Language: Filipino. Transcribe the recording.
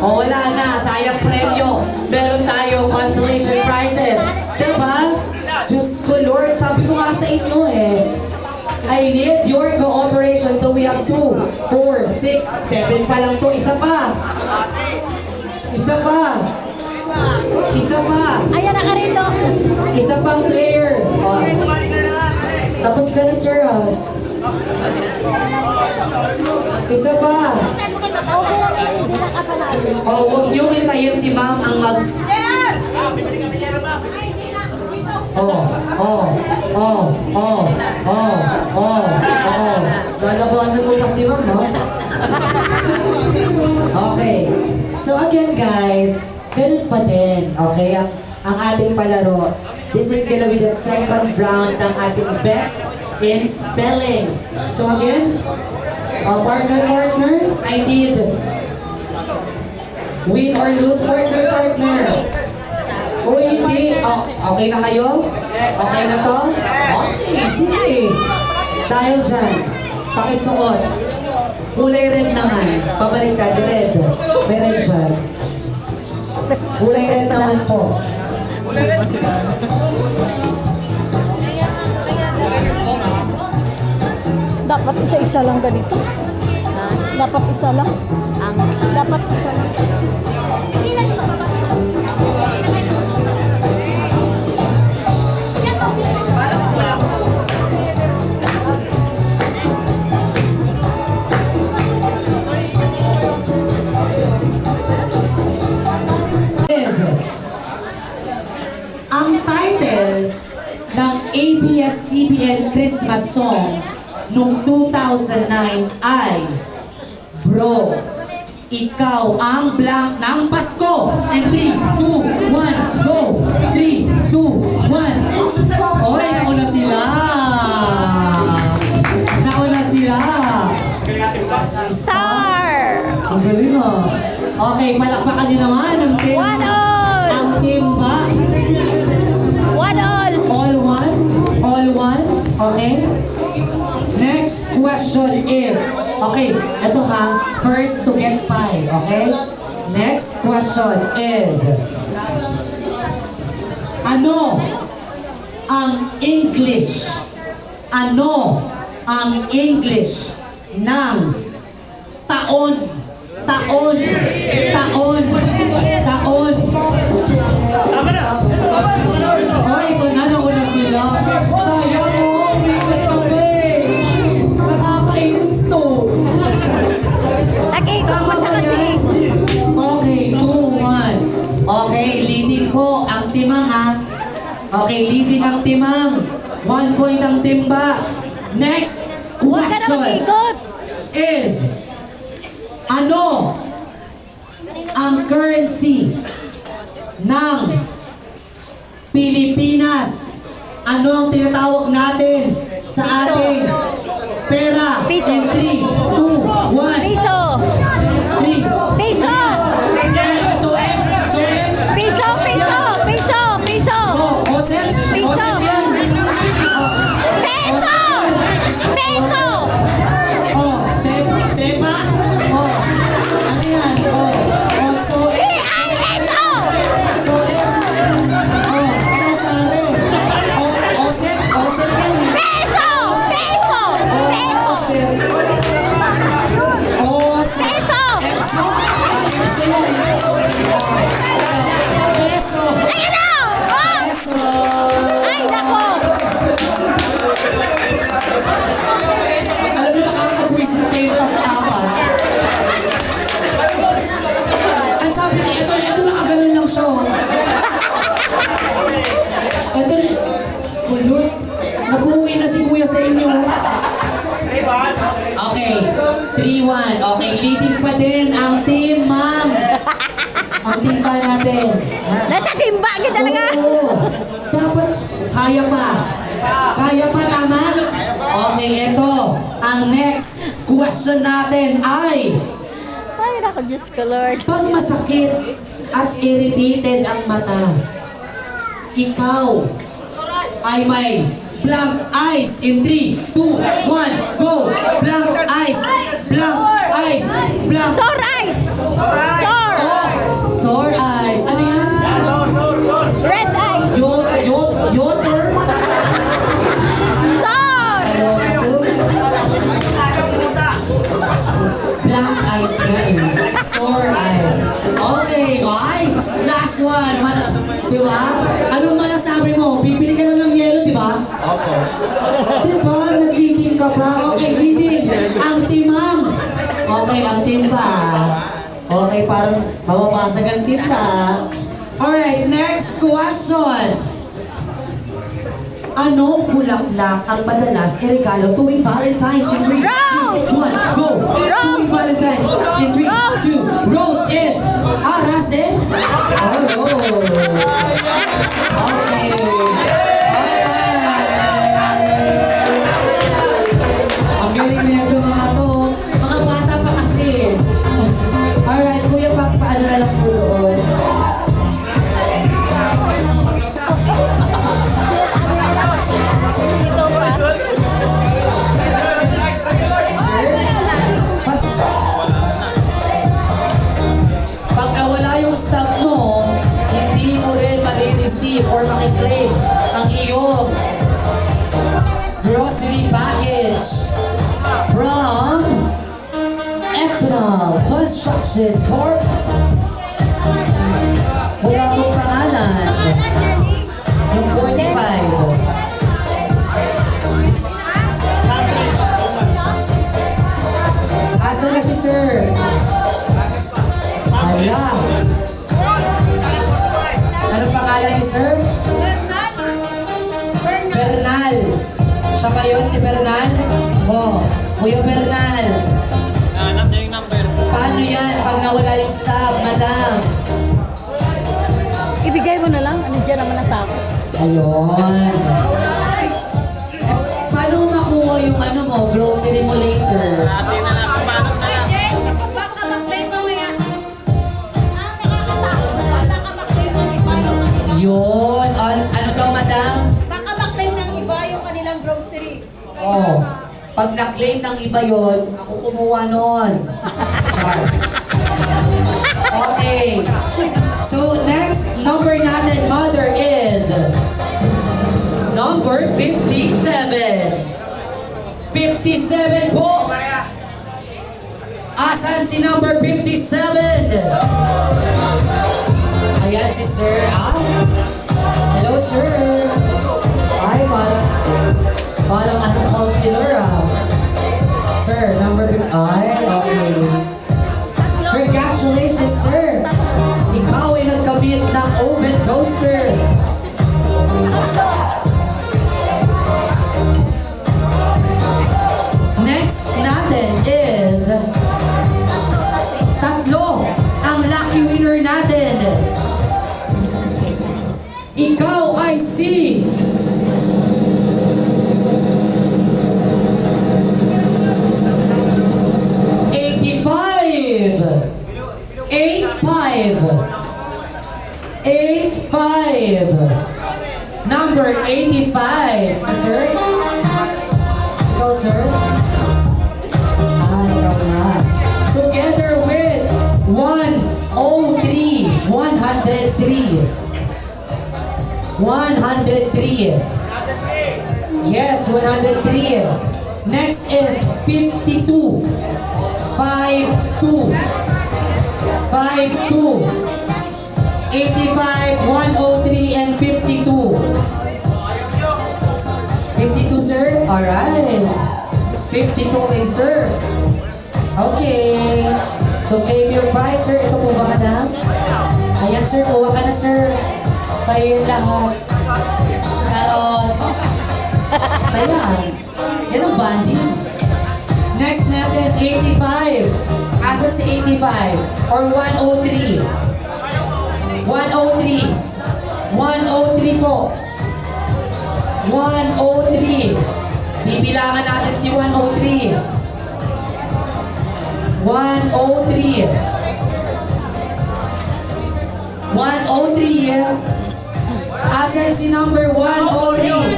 O wala na, sayang premyo. Meron tayo consolation prizes. Diba? Diyos ko Lord, sabi ko nga sa inyo eh. I need your cooperation. So we have 2, 4, 6, 7 pa lang to. Isa pa. Isa pa. Isa pa. Ayan na ka rin to. Isa pang player. Oh. Tapos ka na sir ah. Isa pa. Okay lang yan, hindi na kapanalo. Oh, huwag niyo hintayin si ma'am ang mag... Oh, oh, oh, oh, oh, oh, oh. Lalabanan mo kasi ma'am, no? Okay. So again guys, ganun pa din. Okay? Ang ating palaro. This is gonna be the second round ng ating best in spelling. So again, partner, I need win or lose partner. O hindi. Oh, okay na kayo? Okay na to? Okay, sige. Dahil dyan, pakisuot. Kulay red naman. Pabaliktad, red. May red dyan. Kulay red naman po. Dapat isa-isa lang ganito. Dapat isa lang. Dapat isa lang. Ang title ng ABS-CBN Christmas song noong 2009 ay Bro, Ikaw ang Blank ng Pasko. And 3, 2, 1, go! 3, 2, 1. Oy, nauna sila! Nauna sila! Star! Ang galing ah. Okay, palakpakan nyo naman ang team. One all! Ang team ba? One all! All one? All one? Okay? Next question is, okay, ito ha, first to get 5, okay? Next question is, ano ang English? Ano ang English ng taon? Taon. Taon. Taon. Oh, ito na, nauna sila. Sayang mo, umikat kami. Nakakainis to. Nag-ikot Tama pa siya ba kasi. yan? Okay, 2, 1. Okay, leading po ang timang ha. Okay, leading ang timang. 1 point ang timba. Next Huwag ka na question mag-ikot. is, ano ang currency ng Pilipinas? Ano ang tinatawag natin sa ating pera? Piso. In 3, 2, 1, Piso! 3. Piso! Suem! Suem! Piso! Piso! Piso! Piso! Oh, Osep! Piso. Osep yan! Peso! Peso! Oh, Sepa! Oh, ano yan? Oh, Soem! Ay, peso! Soem! Oh, ano sare? Oh, Osep! Osep yan! Peso! Peso! Peso! Osep! Osep! Peso! Exo! Exo yan! Peso! Ayan na! Oh! Peso! Ay, nako! Alam mo, nakakabwisit kayo yung tap-tapan. Ang sabi niya, ito nakaganon lang siya. Oh. Ito na, skulot. Nabuwi na si kuya sa inyo. Okay, 3-1. Okay, leading pa din ang team, ma'am. Ang team ba natin? Ha? Nasa timba ka talaga! Oo. Dapat kaya pa. Kaya pa, tama? Okay, ito. Ang next question natin ay, Ay, nako, Diyos ko, Lord. pag masakit at irritated ang mata, ikaw ay may blank eyes in 3, 2, 1, go! Blank eyes! Blank eyes! Blank! Sore eyes! Sore! Oh! Sore eyes. Okay, ay! Last one. Di ba? Anong masasabi mo? Bibili ka lang ng yelo, di ba? Opo. Di ba? Nag-leading ka pa? Okay, leading. Ang timang. Okay, ang timba. Okay, parang mababasag ang timba. Alright, next question. Anong bulaklak ang madalas iregalo tuwing Valentine's in 3, 2, 1, go! Tuwing Valentine's in 3, 2, Rose is Arase. Oh, Rose. Okay. Ang galing na ito mga to. Mga bata pa kasi. Alright, kuya, paano na lang po doon? Pagka wala yung staff mo, hindi mo rin marireceive or makiklaim ang iyong grocery package from Ethanol Construction Corp. Wala mong pangalan. Yung 45. Asa na si sir? Hala. Anong pangalan ni sir? Bernal. Siya ba yun, si Bernal? Oh, Kuya Bernal. Hanap niya yung number. Paano yan pag nawala yung staff, madam? Ibigay mo na lang. Ano dyan naman ang tao? Ayun. Paano makuha yung ano mo, grocery mo later? Ate na lang, paano na lang. Yun. Ano daw, madam? Baka maklaim ng iba yung kanilang grocery. Oh, pag na-claim ng iba yon, ako kumuha nun. Char. Okay. So, next number natin, mother, is number 57. 57 po. Asan si number 57? Ayan si sir. Ah? Hello, sir. Ay, parang anong counselor ah. Sir, number 50. Ay, okay. Congratulations, sir. Ikaw ay nagkamit ng oven toaster. Next natin is tatlo ang lucky winner natin. Ikaw ay si number 85. Si sir? Ikaw, sir? Ah, ikaw na. Together with 103. 103. 103. Yes, 103. Next is 52. 52. 52. 85, 103, and 52. 52, sir? Alright. 52 kay sir. Okay. So, claim your prize, sir. Ito po ba, madam? Ayan, sir. Kuha ka na, sir. Sa'yo yung lahat. Charot. Sayang. Yan ang banding. Next natin, 85. Asan si 85? Or 103? 103. 103 po. 103. Bibilangan natin si 103. 103. 103. Asan si number 103?